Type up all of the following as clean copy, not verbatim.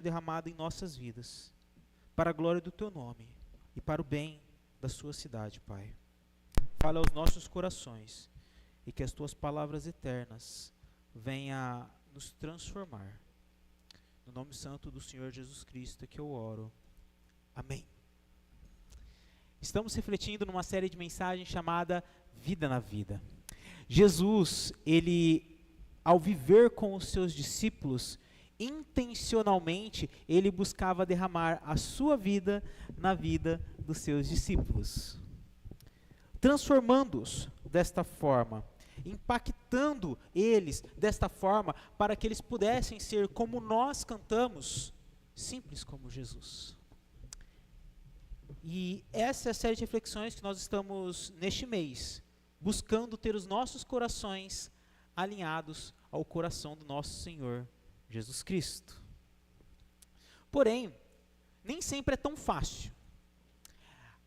derramado em nossas vidas, para a glória do Teu nome e para o bem da Sua cidade, Pai. Fala aos nossos corações e que as Tuas palavras eternas venham a nos transformar. No nome santo do Senhor Jesus Cristo é que eu oro. Amém. Estamos refletindo numa série de mensagens chamada Vida na Vida. Jesus, ele, ao viver com os seus discípulos, intencionalmente, ele buscava derramar a sua vida na vida dos seus discípulos, transformando-os desta forma, impactando eles desta forma, para que eles pudessem ser como nós cantamos, simples como Jesus. E essa é a série de reflexões que nós estamos neste mês, buscando ter os nossos corações alinhados ao coração do nosso Senhor Jesus Cristo. Porém, nem sempre é tão fácil.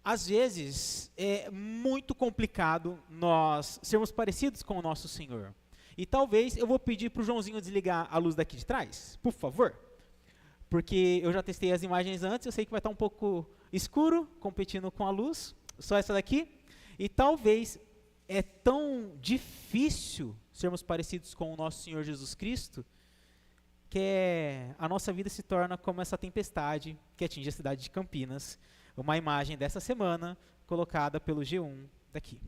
Às vezes é muito complicado nós sermos parecidos com o nosso Senhor. E talvez eu vou pedir para o Joãozinho desligar a luz daqui de trás, por favor. Porque eu já testei as imagens antes, eu sei que vai estar um pouco escuro, competindo com a luz, só essa daqui. E talvez é tão difícil sermos parecidos com o nosso Senhor Jesus Cristo, que a nossa vida se torna como essa tempestade que atinge a cidade de Campinas. Uma imagem dessa semana, colocada pelo G1 daqui.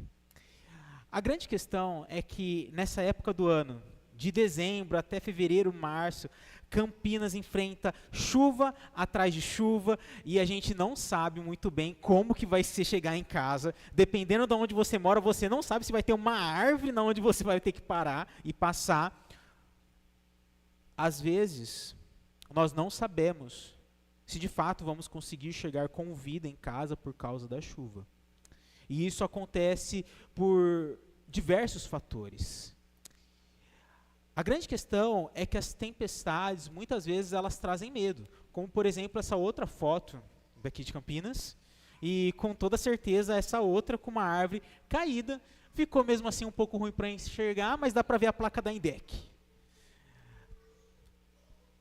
A grande questão é que nessa época do ano, de dezembro até fevereiro, março, Campinas enfrenta chuva atrás de chuva e a gente não sabe muito bem como que vai ser chegar em casa. Dependendo de onde você mora, você não sabe se vai ter uma árvore na onde você vai ter que parar e passar. Às vezes, nós não sabemos se de fato vamos conseguir chegar com vida em casa por causa da chuva. E isso acontece por diversos fatores. A grande questão é que as tempestades, muitas vezes, elas trazem medo. Como, por exemplo, essa outra foto daqui de Campinas. E, com toda certeza, essa outra com uma árvore caída. Ficou mesmo assim um pouco ruim para enxergar, mas dá para ver a placa da INDEC.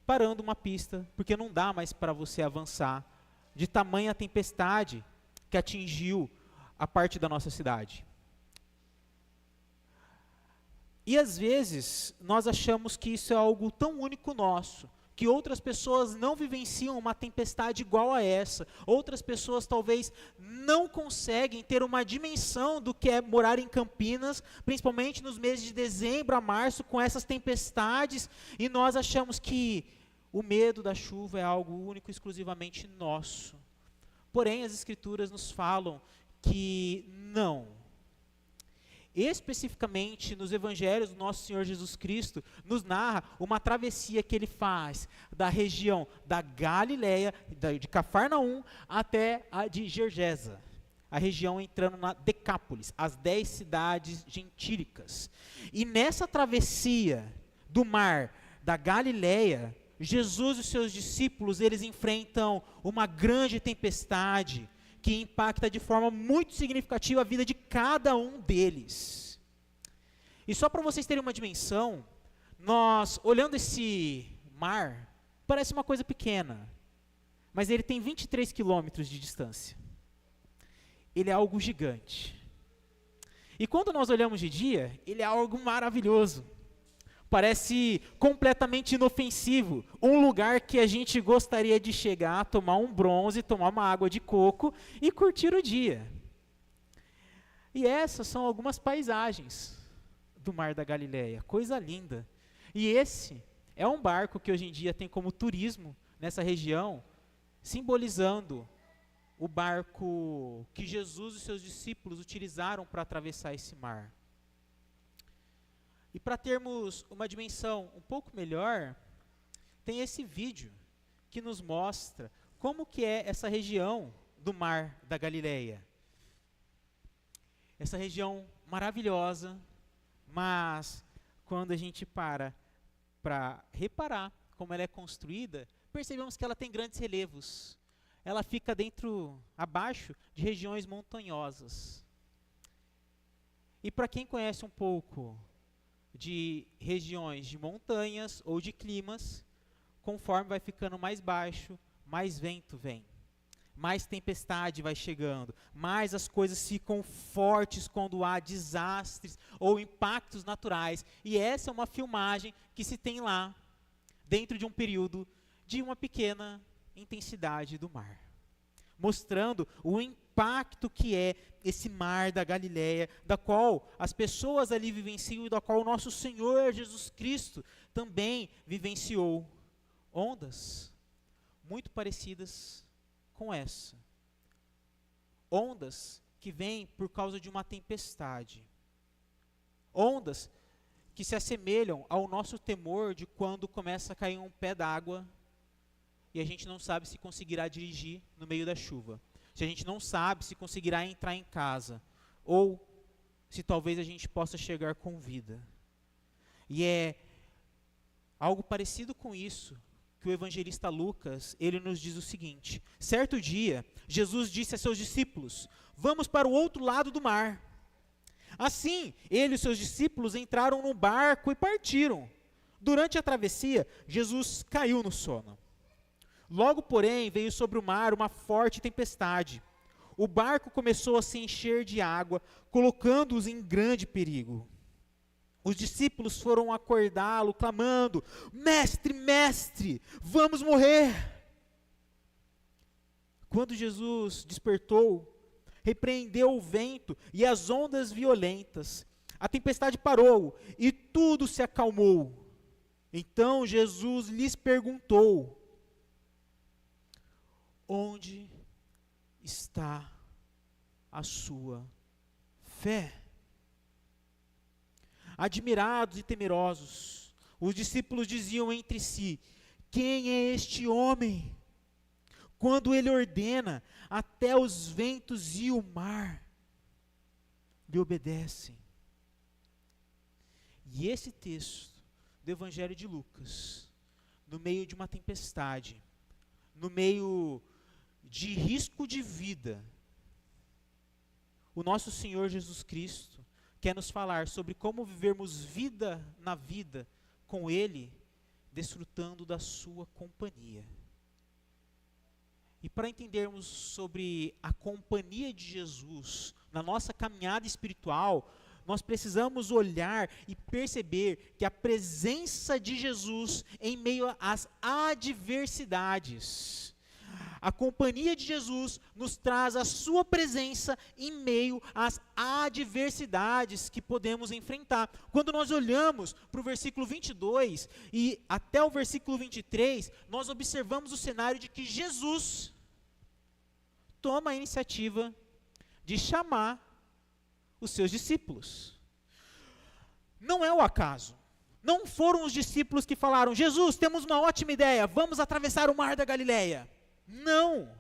Parando uma pista, porque não dá mais para você avançar. De tamanha tempestade que atingiu a parte da nossa cidade. E às vezes, nós achamos que isso é algo tão único nosso, que outras pessoas não vivenciam uma tempestade igual a essa. Outras pessoas talvez não conseguem ter uma dimensão do que é morar em Campinas, principalmente nos meses de dezembro a março, com essas tempestades, e nós achamos que o medo da chuva é algo único, exclusivamente nosso. Porém, as Escrituras nos falam que não. Especificamente nos evangelhos do nosso Senhor Jesus Cristo, nos narra uma travessia que ele faz da região da Galileia, de Cafarnaum, até a de Gergesa, a região entrando na Decápolis, as 10 cidades gentílicas. E nessa travessia do mar da Galileia, Jesus e os seus discípulos, eles enfrentam uma grande tempestade, que impacta de forma muito significativa a vida de cada um deles. E só para vocês terem uma dimensão, nós, olhando esse mar, parece uma coisa pequena, mas ele tem 23 quilômetros de distância. Ele é algo gigante. E quando nós olhamos de dia, ele é algo maravilhoso. Parece completamente inofensivo, um lugar que a gente gostaria de chegar, tomar um bronze, tomar uma água de coco e curtir o dia. E essas são algumas paisagens do Mar da Galileia, coisa linda. E esse é um barco que hoje em dia tem como turismo nessa região, simbolizando o barco que Jesus e seus discípulos utilizaram para atravessar esse mar. E para termos uma dimensão um pouco melhor, tem esse vídeo que nos mostra como que é essa região do Mar da Galileia. Essa região maravilhosa, mas quando a gente para reparar como ela é construída, percebemos que ela tem grandes relevos. Ela fica abaixo de regiões montanhosas. E para quem conhece um pouco de regiões de montanhas ou de climas, conforme vai ficando mais baixo, mais vento vem. Mais tempestade vai chegando, mais as coisas ficam fortes quando há desastres ou impactos naturais. E essa é uma filmagem que se tem lá, dentro de um período de uma pequena intensidade do mar, mostrando o impacto que é esse mar da Galileia, da qual as pessoas ali vivenciam e da qual o nosso Senhor Jesus Cristo também vivenciou. Ondas muito parecidas com essa. Ondas que vêm por causa de uma tempestade. Ondas que se assemelham ao nosso temor de quando começa a cair um pé d'água e a gente não sabe se conseguirá dirigir no meio da chuva. Se a gente não sabe se conseguirá entrar em casa. Ou se talvez a gente possa chegar com vida. E é algo parecido com isso que o evangelista Lucas, ele nos diz o seguinte: certo dia, Jesus disse a seus discípulos: vamos para o outro lado do mar. Assim, ele e os seus discípulos entraram no barco e partiram. Durante a travessia, Jesus caiu no sono. Logo, porém, veio sobre o mar uma forte tempestade. O barco começou a se encher de água, colocando-os em grande perigo. Os discípulos foram acordá-lo, clamando: mestre, mestre, vamos morrer. Quando Jesus despertou, repreendeu o vento e as ondas violentas. A tempestade parou e tudo se acalmou. Então Jesus lhes perguntou: onde está a sua fé? Admirados e temerosos, os discípulos diziam entre si: quem é este homem? Quando ele ordena, até os ventos e o mar lhe obedecem. E esse texto do Evangelho de Lucas, no meio de uma tempestade, no meio de risco de vida, o nosso Senhor Jesus Cristo quer nos falar sobre como vivermos vida na vida com Ele, desfrutando da sua companhia. E para entendermos sobre a companhia de Jesus na nossa caminhada espiritual, nós precisamos olhar e perceber que a presença de Jesus em meio às adversidades, a companhia de Jesus nos traz a sua presença em meio às adversidades que podemos enfrentar. Quando nós olhamos para o versículo 22 e até o versículo 23, nós observamos o cenário de que Jesus toma a iniciativa de chamar os seus discípulos. Não é o acaso. Não foram os discípulos que falaram: Jesus, temos uma ótima ideia, vamos atravessar o mar da Galileia. Não,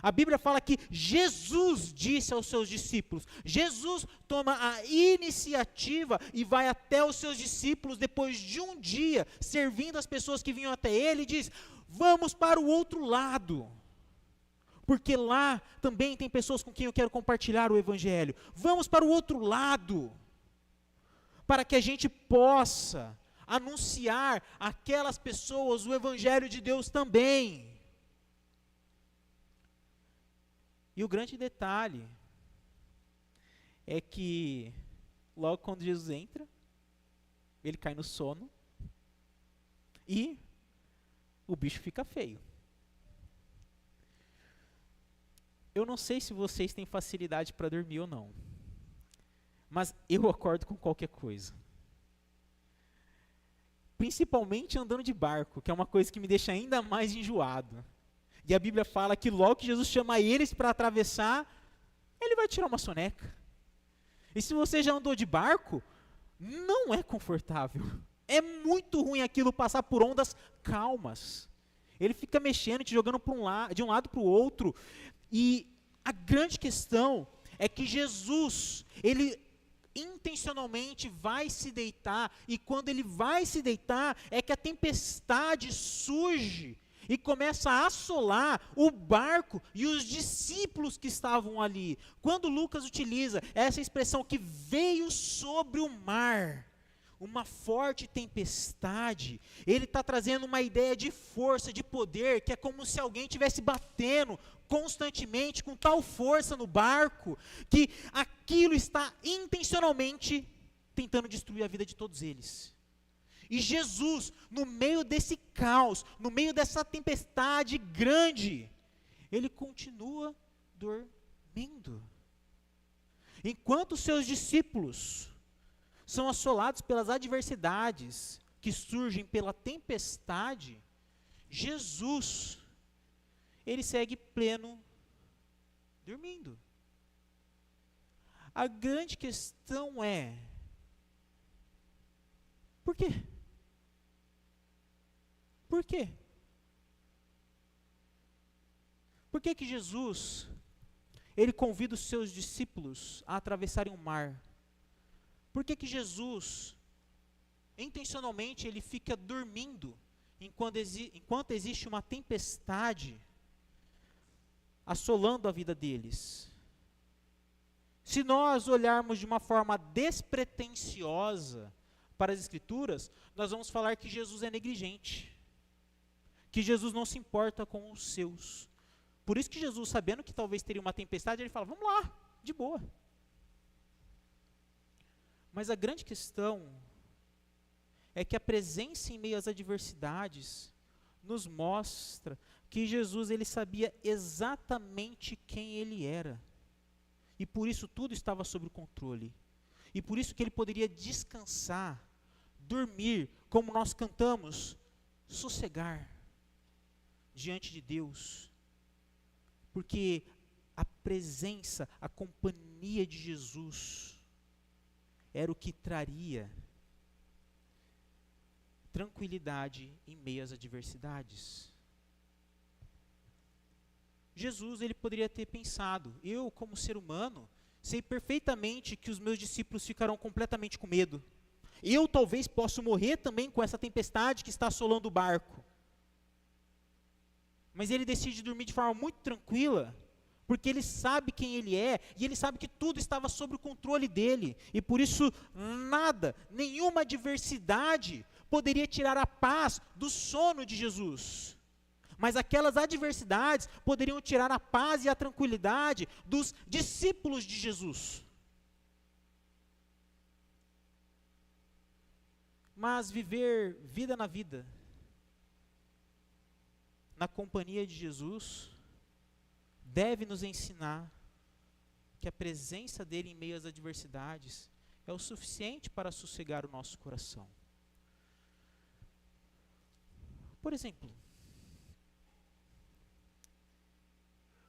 a Bíblia fala que Jesus disse aos seus discípulos. Jesus toma a iniciativa e vai até os seus discípulos depois de um dia servindo as pessoas que vinham até ele e diz: vamos para o outro lado, porque lá também tem pessoas com quem eu quero compartilhar o Evangelho. Vamos para o outro lado, para que a gente possa anunciar àquelas pessoas o Evangelho de Deus também. E o grande detalhe é que logo quando Jesus entra, ele cai no sono e o bicho fica feio. Eu não sei se vocês têm facilidade para dormir ou não, mas eu acordo com qualquer coisa. Principalmente andando de barco, que é uma coisa que me deixa ainda mais enjoado. E a Bíblia fala que logo que Jesus chama eles para atravessar, ele vai tirar uma soneca. E se você já andou de barco, não é confortável. É muito ruim aquilo passar por ondas calmas. Ele fica mexendo, te jogando de um lado para o outro. E a grande questão é que Jesus, ele intencionalmente vai se deitar. E quando ele vai se deitar, é que a tempestade surge e começa a assolar o barco e os discípulos que estavam ali. Quando Lucas utiliza essa expressão que veio sobre o mar uma forte tempestade, ele está trazendo uma ideia de força, de poder, que é como se alguém estivesse batendo constantemente com tal força no barco, que aquilo está intencionalmente tentando destruir a vida de todos eles. E Jesus, no meio desse caos, no meio dessa tempestade grande, ele continua dormindo. Enquanto os seus discípulos são assolados pelas adversidades que surgem pela tempestade, Jesus, ele segue pleno, dormindo. A grande questão é, por quê? Por quê? Por que que Jesus, ele convida os seus discípulos a atravessarem o mar? Por que que Jesus, intencionalmente, ele fica dormindo enquanto existe uma tempestade assolando a vida deles? Se nós olharmos de uma forma despretensiosa para as Escrituras, nós vamos falar que Jesus é negligente, que Jesus não se importa com os seus. Por isso que Jesus, sabendo que talvez teria uma tempestade, ele fala, vamos lá, de boa. Mas a grande questão é que a presença em meio às adversidades nos mostra que Jesus, ele sabia exatamente quem ele era. E por isso tudo estava sob controle. E por isso que ele poderia descansar, dormir, como nós cantamos, sossegar diante de Deus. Porque a presença, a companhia de Jesus era o que traria tranquilidade em meio às adversidades. Jesus, ele poderia ter pensado, eu como ser humano, sei perfeitamente que os meus discípulos ficarão completamente com medo. Eu talvez possa morrer também com essa tempestade que está assolando o barco. Mas ele decide dormir de forma muito tranquila, porque ele sabe quem ele é, e ele sabe que tudo estava sob o controle dele, e por isso nada, nenhuma adversidade poderia tirar a paz do sono de Jesus. Mas aquelas adversidades poderiam tirar a paz e a tranquilidade dos discípulos de Jesus. Mas viver vida na vida, na companhia de Jesus, deve nos ensinar que a presença dele em meio às adversidades é o suficiente para sossegar o nosso coração. Por exemplo,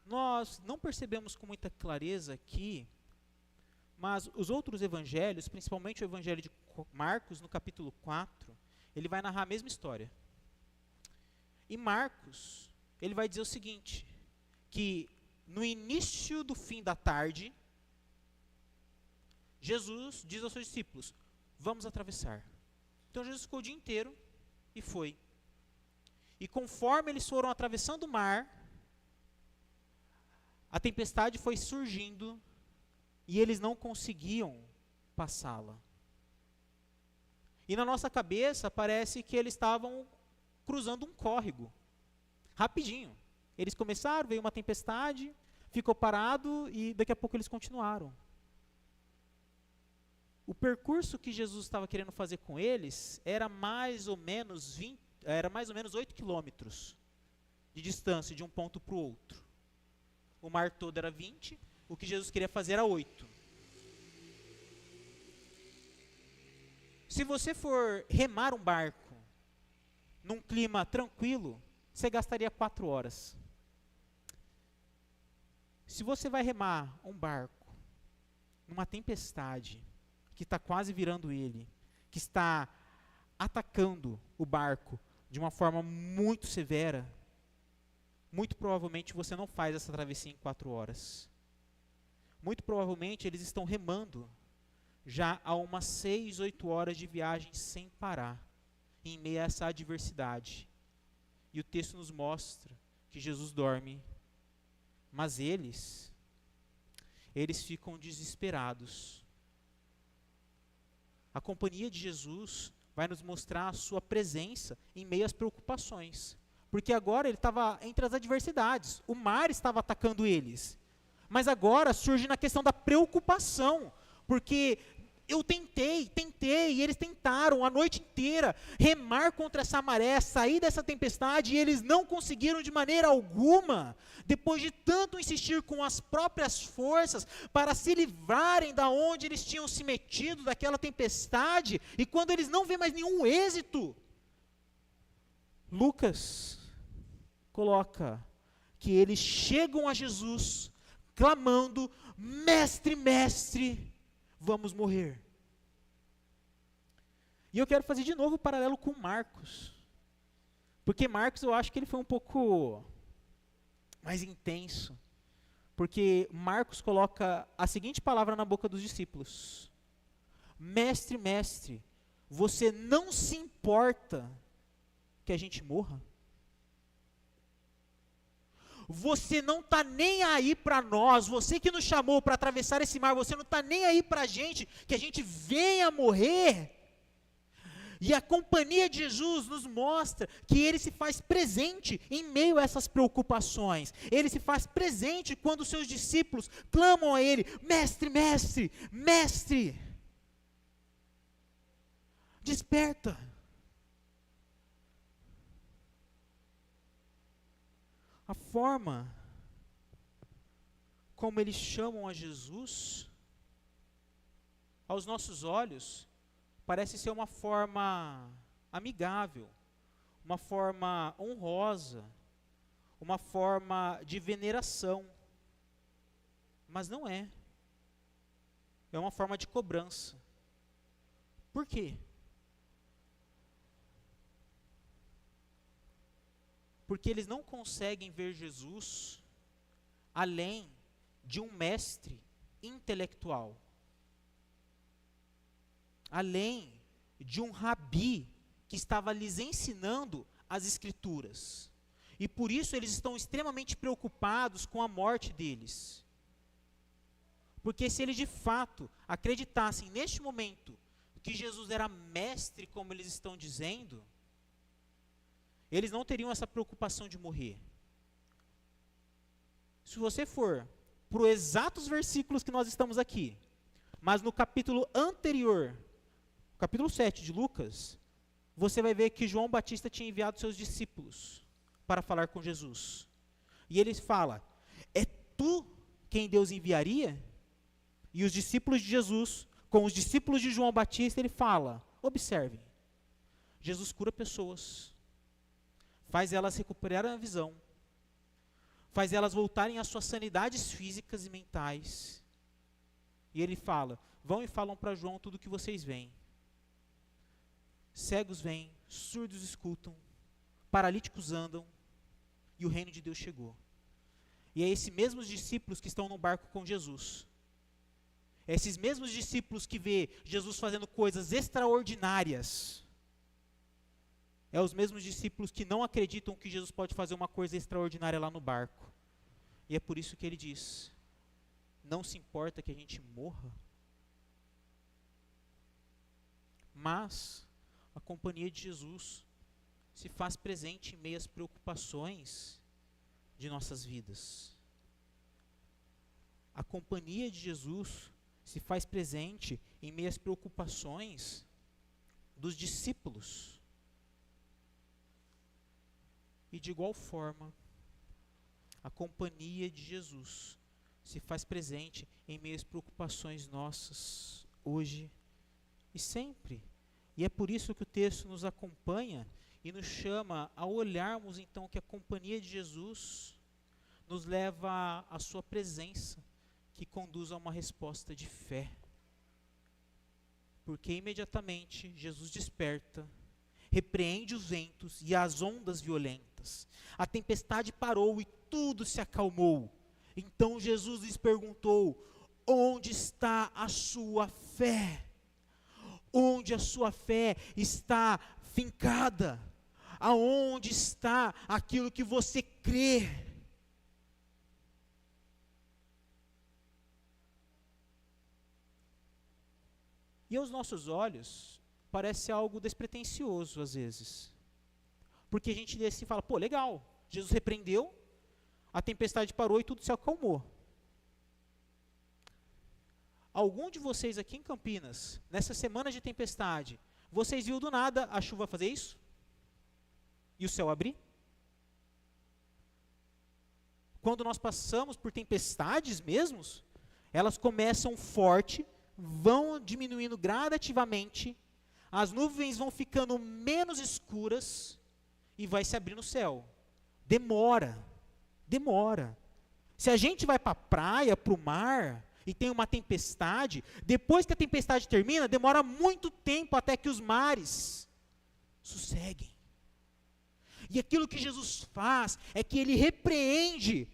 nós não percebemos com muita clareza aqui, mas os outros evangelhos, principalmente o evangelho de Marcos, no capítulo 4, ele vai narrar a mesma história. E Marcos, ele vai dizer o seguinte, que no início do fim da tarde, Jesus diz aos seus discípulos, vamos atravessar. Então Jesus ficou o dia inteiro e foi. E conforme eles foram atravessando o mar, a tempestade foi surgindo e eles não conseguiam passá-la. E na nossa cabeça parece que eles estavam cruzando um córrego, rapidinho. Eles começaram, veio uma tempestade, ficou parado e daqui a pouco eles continuaram. O percurso que Jesus estava querendo fazer com eles era mais ou menos 8 quilômetros de distância de um ponto para o outro. O mar todo era 20, o que Jesus queria fazer era 8. Se você for remar um barco num clima tranquilo, você gastaria 4 horas. Se você vai remar um barco numa tempestade que está quase virando ele, que está atacando o barco de uma forma muito severa, muito provavelmente você não faz essa travessia em 4 horas. Muito provavelmente eles estão remando já há umas 6, 8 horas de viagem sem parar, em meio a essa adversidade. E o texto nos mostra que Jesus dorme, mas eles ficam desesperados. A companhia de Jesus vai nos mostrar a sua presença em meio às preocupações. Porque agora ele estava entre as adversidades, o mar estava atacando eles. Mas agora surge na questão da preocupação, porque eu tentei, e eles tentaram a noite inteira remar contra essa maré, sair dessa tempestade, e eles não conseguiram de maneira alguma, depois de tanto insistir com as próprias forças, para se livrarem da onde eles tinham se metido, daquela tempestade, e quando eles não vêem mais nenhum êxito, Lucas coloca que eles chegam a Jesus, clamando, mestre, mestre, vamos morrer. E eu quero fazer de novo o paralelo com Marcos, porque Marcos eu acho que ele foi um pouco mais intenso, porque Marcos coloca a seguinte palavra na boca dos discípulos: mestre, mestre, você não se importa que a gente morra? Você não está nem aí para nós, você que nos chamou para atravessar esse mar, você não está nem aí para a gente, que a gente venha morrer. E a companhia de Jesus nos mostra que ele se faz presente em meio a essas preocupações. Ele se faz presente quando os seus discípulos clamam a ele: mestre, mestre, mestre, desperta. A forma como eles chamam a Jesus, aos nossos olhos, parece ser uma forma amigável, uma forma honrosa, uma forma de veneração. Mas não é. É uma forma de cobrança. Por quê? Porque eles não conseguem ver Jesus além de um mestre intelectual, além de um rabi que estava lhes ensinando as escrituras. E por isso eles estão extremamente preocupados com a morte deles. Porque se eles de fato acreditassem neste momento que Jesus era mestre, como eles estão dizendo, eles não teriam essa preocupação de morrer. Se você for para os exatos versículos que nós estamos aqui, mas no capítulo anterior, capítulo 7 de Lucas, você vai ver que João Batista tinha enviado seus discípulos para falar com Jesus. E ele fala: é tu quem Deus enviaria? E os discípulos de Jesus, com os discípulos de João Batista, ele fala: observem, Jesus cura pessoas, faz elas recuperarem a visão, faz elas voltarem às suas sanidades físicas e mentais. E ele fala: vão e falam para João tudo o que vocês veem. Cegos veem, surdos escutam, paralíticos andam, e o reino de Deus chegou. E é esses mesmos discípulos que estão no barco com Jesus, é esses mesmos discípulos que vê Jesus fazendo coisas extraordinárias, é os mesmos discípulos que não acreditam que Jesus pode fazer uma coisa extraordinária lá no barco. E é por isso que ele diz: não se importa que a gente morra? Mas a companhia de Jesus se faz presente em meio às preocupações de nossas vidas. A companhia de Jesus se faz presente em meio às preocupações dos discípulos. E de igual forma, a companhia de Jesus se faz presente em meio às preocupações nossas, hoje e sempre. E é por isso que o texto nos acompanha e nos chama a olharmos então que a companhia de Jesus nos leva à sua presença, que conduz a uma resposta de fé. Porque imediatamente Jesus desperta, repreende os ventos e as ondas violentas. A tempestade parou e tudo se acalmou. Então Jesus lhes perguntou: onde está a sua fé? Onde a sua fé está fincada? Aonde está aquilo que você crê? E aos nossos olhos, parece algo despretensioso às vezes. Porque a gente lê assim e fala, pô, legal, Jesus repreendeu, a tempestade parou e tudo se acalmou. Algum de vocês aqui em Campinas, nessa semana de tempestade, vocês viram do nada a chuva fazer isso? E o céu abrir? Quando nós passamos por tempestades mesmos, elas começam forte, vão diminuindo gradativamente, as nuvens vão ficando menos escuras e vai se abrindo o céu. Demora. Se a gente vai para a praia, para o mar, e tem uma tempestade, depois que a tempestade termina, demora muito tempo até que os mares sosseguem. E aquilo que Jesus faz é que ele repreende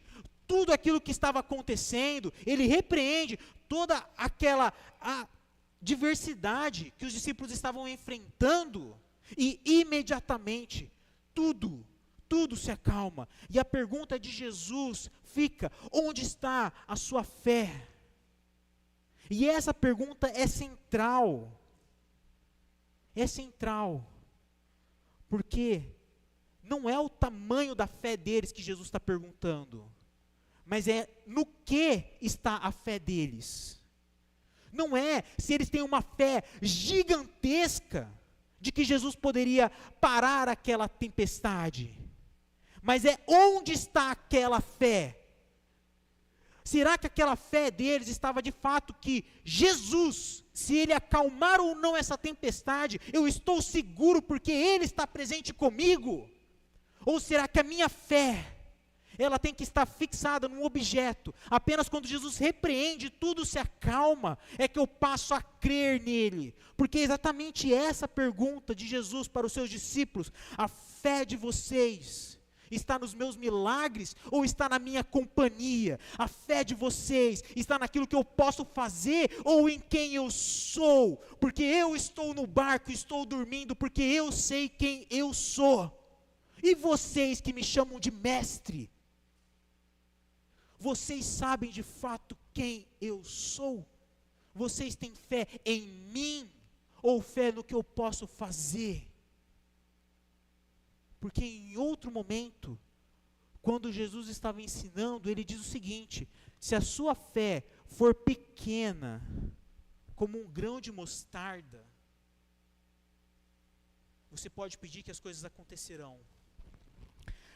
tudo aquilo que estava acontecendo, ele repreende toda aquela diversidade que os discípulos estavam enfrentando, e imediatamente tudo se acalma. E a pergunta de Jesus fica: onde está a sua fé? E essa pergunta é central. É central. Porque não é o tamanho da fé deles que Jesus está perguntando, mas é no que está a fé deles. Não é se eles têm uma fé gigantesca de que Jesus poderia parar aquela tempestade, mas é onde está aquela fé. Será que aquela fé deles estava de fato que Jesus, se ele acalmar ou não essa tempestade, eu estou seguro porque ele está presente comigo? Ou será que a minha fé, ela tem que estar fixada num objeto? Apenas quando Jesus repreende, tudo se acalma, é que eu passo a crer nele. Porque é exatamente essa pergunta de Jesus para os seus discípulos: a fé de vocês está nos meus milagres ou está na minha companhia? A fé de vocês está naquilo que eu posso fazer ou em quem eu sou? Porque eu estou no barco, estou dormindo, porque eu sei quem eu sou. E vocês que me chamam de mestre, vocês sabem de fato quem eu sou? Vocês têm fé em mim ou fé no que eu posso fazer? Porque em outro momento, quando Jesus estava ensinando, ele diz o seguinte: se a sua fé for pequena, como um grão de mostarda, você pode pedir que as coisas acontecerão.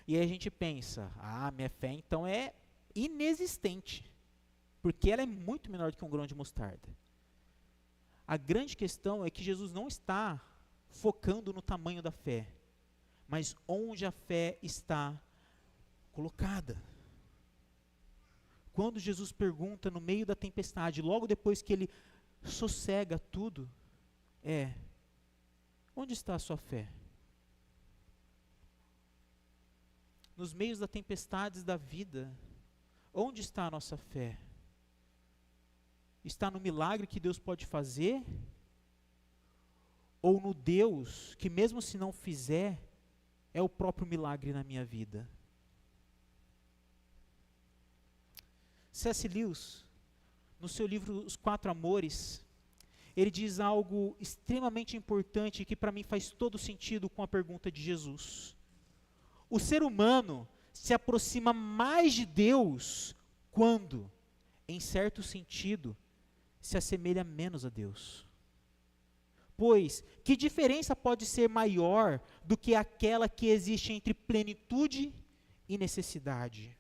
E aí a gente pensa, minha fé então é inexistente, porque ela é muito menor do que um grão de mostarda. A grande questão é que Jesus não está focando no tamanho da fé, mas onde a fé está colocada. Quando Jesus pergunta no meio da tempestade, logo depois que ele sossega tudo, onde está a sua fé? Nos meios das tempestades da vida, onde está a nossa fé? Está no milagre que Deus pode fazer? Ou no Deus que, mesmo se não fizer, é o próprio milagre na minha vida? C.S. Lewis, no seu livro Os Quatro Amores, ele diz algo extremamente importante que para mim faz todo sentido com a pergunta de Jesus. O ser humano se aproxima mais de Deus quando, em certo sentido, se assemelha menos a Deus. Pois, que diferença pode ser maior do que aquela que existe entre plenitude e necessidade,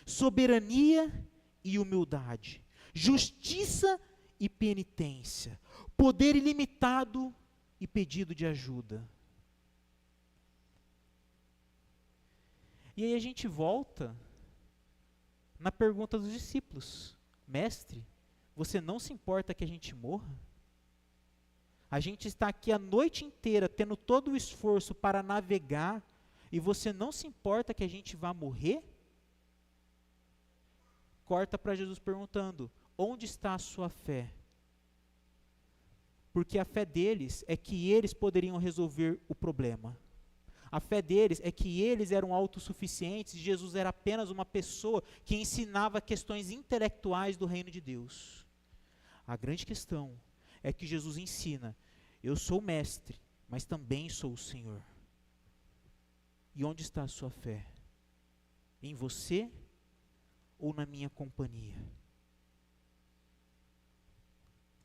soberania e humildade, justiça e penitência, poder ilimitado e pedido de ajuda? E aí a gente volta na pergunta dos discípulos: mestre, você não se importa que a gente morra? A gente está aqui a noite inteira tendo todo o esforço para navegar e você não se importa que a gente vá morrer? Corta para Jesus perguntando: onde está a sua fé? Porque a fé deles é que eles poderiam resolver o problema. A fé deles é que eles eram autossuficientes e Jesus era apenas uma pessoa que ensinava questões intelectuais do reino de Deus. A grande questão é que Jesus ensina: eu sou o mestre, mas também sou o Senhor. E onde está a sua fé? Em você ou na minha companhia?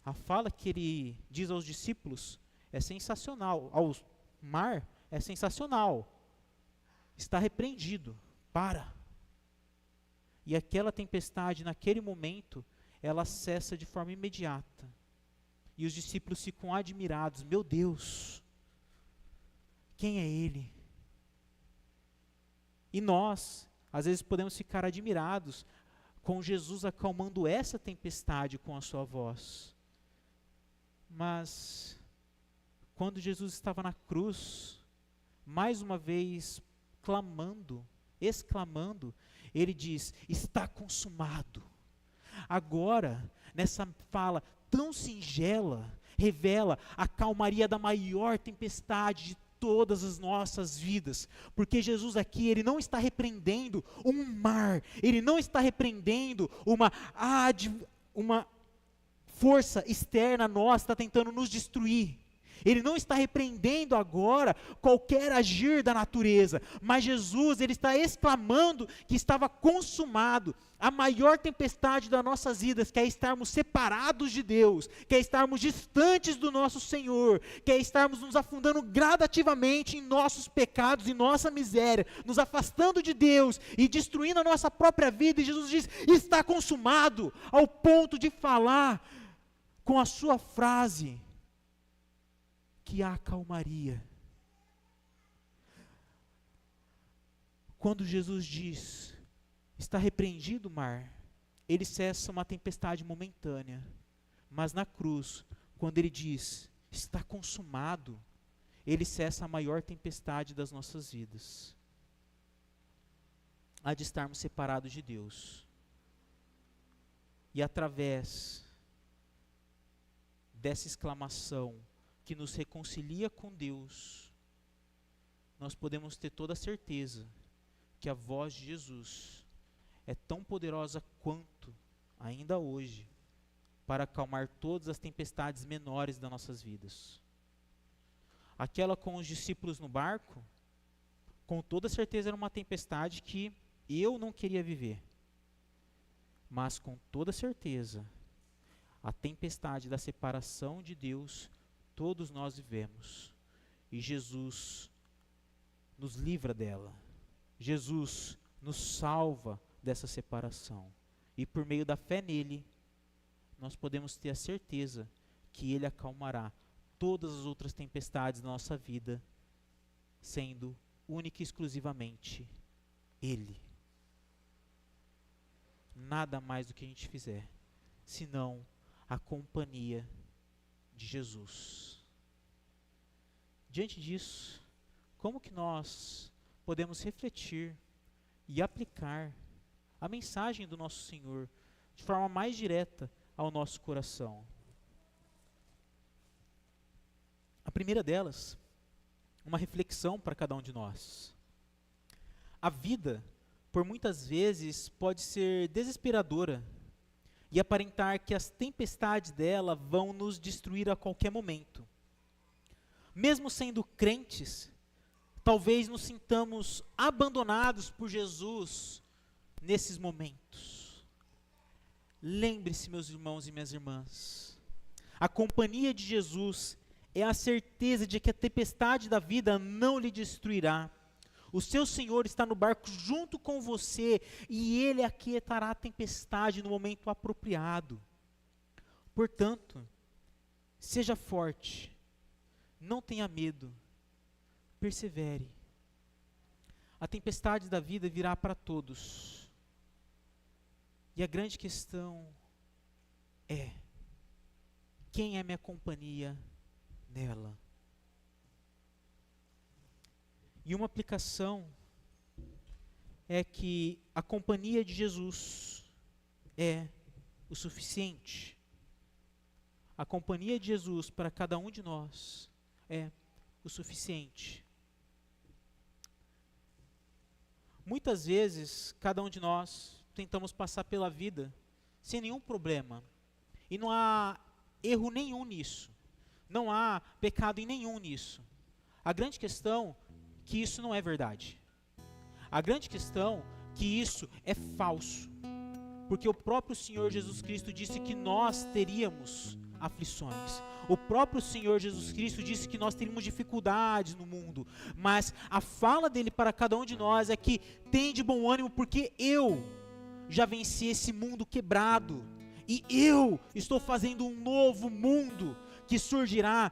A fala que ele diz aos discípulos é sensacional, ao mar é sensacional. Está repreendido, para. E aquela tempestade, naquele momento, ela cessa de forma imediata. E os discípulos ficam admirados: meu Deus, quem é Ele? E nós, às vezes, podemos ficar admirados com Jesus acalmando essa tempestade com a sua voz. Mas, quando Jesus estava na cruz, mais uma vez clamando, exclamando, ele diz: está consumado. Agora, nessa fala tão singela, revela a calmaria da maior tempestade de todas as nossas vidas, porque Jesus aqui, ele não está repreendendo um mar, ele não está repreendendo uma força externa nossa está tentando nos destruir. Ele não está repreendendo agora qualquer agir da natureza, mas Jesus, ele está exclamando que estava consumado a maior tempestade das nossas vidas, que é estarmos separados de Deus, que é estarmos distantes do nosso Senhor, que é estarmos nos afundando gradativamente em nossos pecados e nossa miséria, nos afastando de Deus e destruindo a nossa própria vida. E Jesus diz: está consumado, ao ponto de falar com a sua frase que há calmaria. Quando Jesus diz: está repreendido o mar, ele cessa uma tempestade momentânea. Mas na cruz, quando ele diz: está consumado, ele cessa a maior tempestade das nossas vidas. A de estarmos separados de Deus. E através dessa exclamação que nos reconcilia com Deus, nós podemos ter toda a certeza que a voz de Jesus é tão poderosa quanto, ainda hoje, para acalmar todas as tempestades menores das nossas vidas. Aquela com os discípulos no barco, com toda certeza era uma tempestade que eu não queria viver. Mas com toda certeza, a tempestade da separação de Deus, todos nós vivemos. E Jesus nos livra dela. Jesus nos salva dessa separação. E por meio da fé nele, nós podemos ter a certeza que ele acalmará todas as outras tempestades da nossa vida, sendo única e exclusivamente ele. Nada mais do que a gente fizer, senão a companhia de Jesus. Diante disso, como que nós podemos refletir e aplicar a mensagem do nosso Senhor de forma mais direta ao nosso coração? A primeira delas, uma reflexão para cada um de nós. A vida, por muitas vezes, pode ser desesperadora e aparentar que as tempestades dela vão nos destruir a qualquer momento. Mesmo sendo crentes, talvez nos sintamos abandonados por Jesus nesses momentos. Lembre-se, meus irmãos e minhas irmãs, a companhia de Jesus é a certeza de que a tempestade da vida não lhe destruirá. O seu Senhor está no barco junto com você e Ele aquietará a tempestade no momento apropriado. Portanto, seja forte, não tenha medo, persevere. A tempestade da vida virá para todos. E a grande questão é: quem é minha companhia nela? E uma aplicação é que a companhia de Jesus é o suficiente. A companhia de Jesus para cada um de nós é o suficiente. Muitas vezes, cada um de nós tentamos passar pela vida sem nenhum problema. E não há erro nenhum nisso. Não há pecado em nenhum nisso. A grande questão é que isso não é verdade. A grande questão é que isso é falso. Porque o próprio Senhor Jesus Cristo disse que nós teríamos aflições. O próprio Senhor Jesus Cristo disse que nós teríamos dificuldades no mundo. Mas a fala dele para cada um de nós é que tem de bom ânimo, porque eu já venci esse mundo quebrado. E eu estou fazendo um novo mundo que surgirá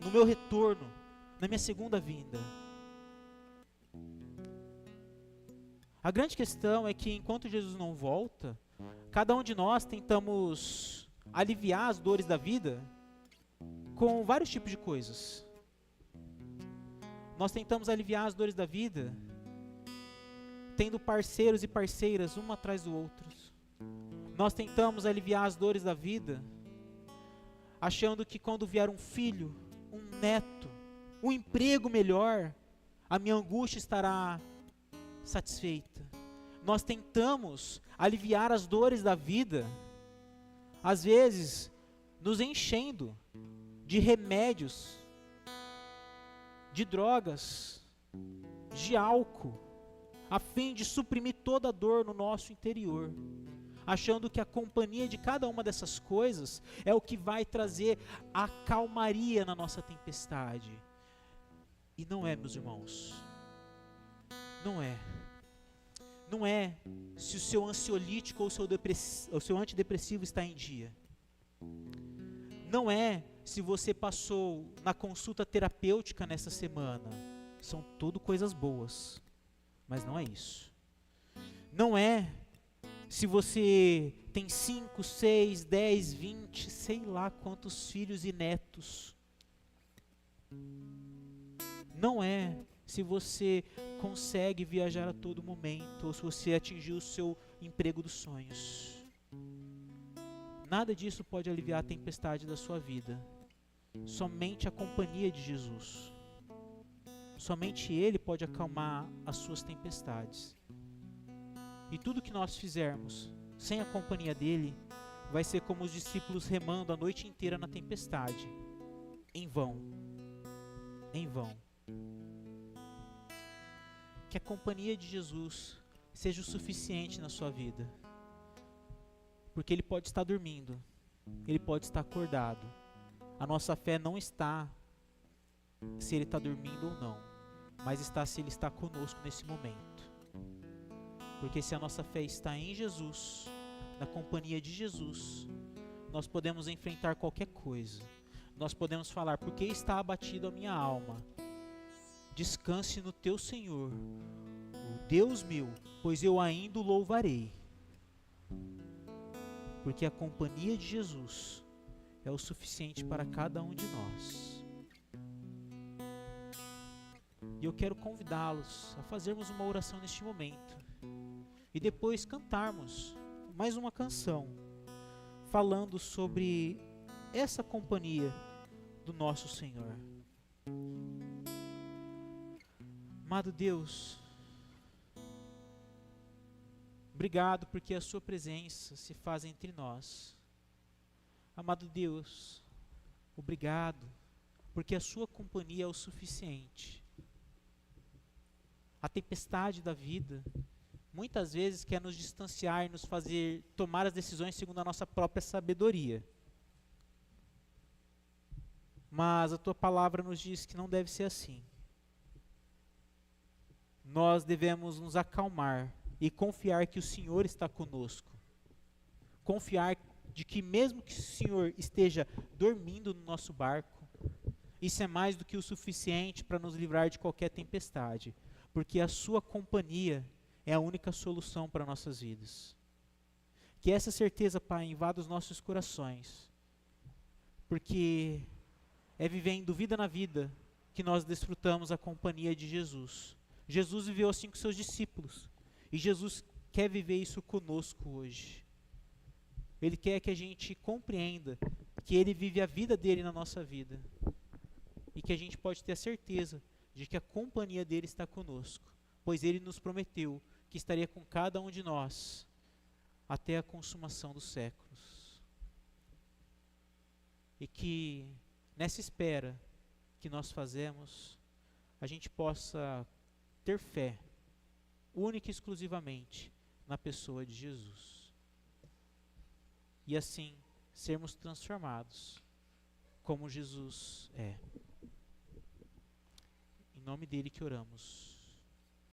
no meu retorno, na minha segunda vinda. A grande questão é que enquanto Jesus não volta, cada um de nós tentamos aliviar as dores da vida com vários tipos de coisas. Nós tentamos aliviar as dores da vida tendo parceiros e parceiras um atrás do outro. Nós tentamos aliviar as dores da vida achando que quando vier um filho, um neto, um emprego melhor, a minha angústia estará satisfeita. Nós tentamos aliviar as dores da vida, às vezes nos enchendo de remédios, de drogas, de álcool, a fim de suprimir toda a dor no nosso interior, achando que a companhia de cada uma dessas coisas é o que vai trazer a calmaria na nossa tempestade. E não é, meus irmãos. Não é. Não é se o seu ansiolítico ou o seu antidepressivo está em dia. Não é se você passou na consulta terapêutica nessa semana. São tudo coisas boas, mas não é isso. Não é se você tem 5, 6, 10, 20, sei lá quantos filhos e netos. Não é se você consegue viajar a todo momento, ou se você atingiu o seu emprego dos sonhos. Nada disso pode aliviar a tempestade da sua vida. Somente a companhia de Jesus. Somente Ele pode acalmar as suas tempestades. E tudo que nós fizermos sem a companhia dEle, vai ser como os discípulos remando a noite inteira na tempestade. Em vão. Em vão. Que a companhia de Jesus seja o suficiente na sua vida. Porque Ele pode estar dormindo, Ele pode estar acordado. A nossa fé não está se Ele está dormindo ou não, mas está se Ele está conosco nesse momento. Porque se a nossa fé está em Jesus, na companhia de Jesus, nós podemos enfrentar qualquer coisa. Nós podemos falar: porque está abatido a minha alma? Descanse no teu Senhor, o Deus meu, pois eu ainda o louvarei. Porque a companhia de Jesus é o suficiente para cada um de nós. E eu quero convidá-los a fazermos uma oração neste momento. E depois cantarmos mais uma canção, falando sobre essa companhia do nosso Senhor. Amado Deus, obrigado porque a sua presença se faz entre nós. Amado Deus, obrigado porque a sua companhia é o suficiente. A tempestade da vida muitas vezes quer nos distanciar e nos fazer tomar as decisões segundo a nossa própria sabedoria. Mas a tua palavra nos diz que não deve ser assim. Nós devemos nos acalmar e confiar que o Senhor está conosco. Confiar de que mesmo que o Senhor esteja dormindo no nosso barco, isso é mais do que o suficiente para nos livrar de qualquer tempestade, porque a sua companhia é a única solução para nossas vidas. Que essa certeza, Pai, invada os nossos corações, porque é vivendo vida na vida que nós desfrutamos a companhia de Jesus. Jesus viveu assim com seus discípulos, e Jesus quer viver isso conosco hoje. Ele quer que a gente compreenda que Ele vive a vida dele na nossa vida, e que a gente pode ter a certeza de que a companhia dele está conosco, pois Ele nos prometeu que estaria com cada um de nós até a consumação dos séculos. e que nessa espera que nós fazemos, a gente possa ter fé, única e exclusivamente, na pessoa de Jesus. E assim, sermos transformados, como Jesus é. Em nome dele que oramos.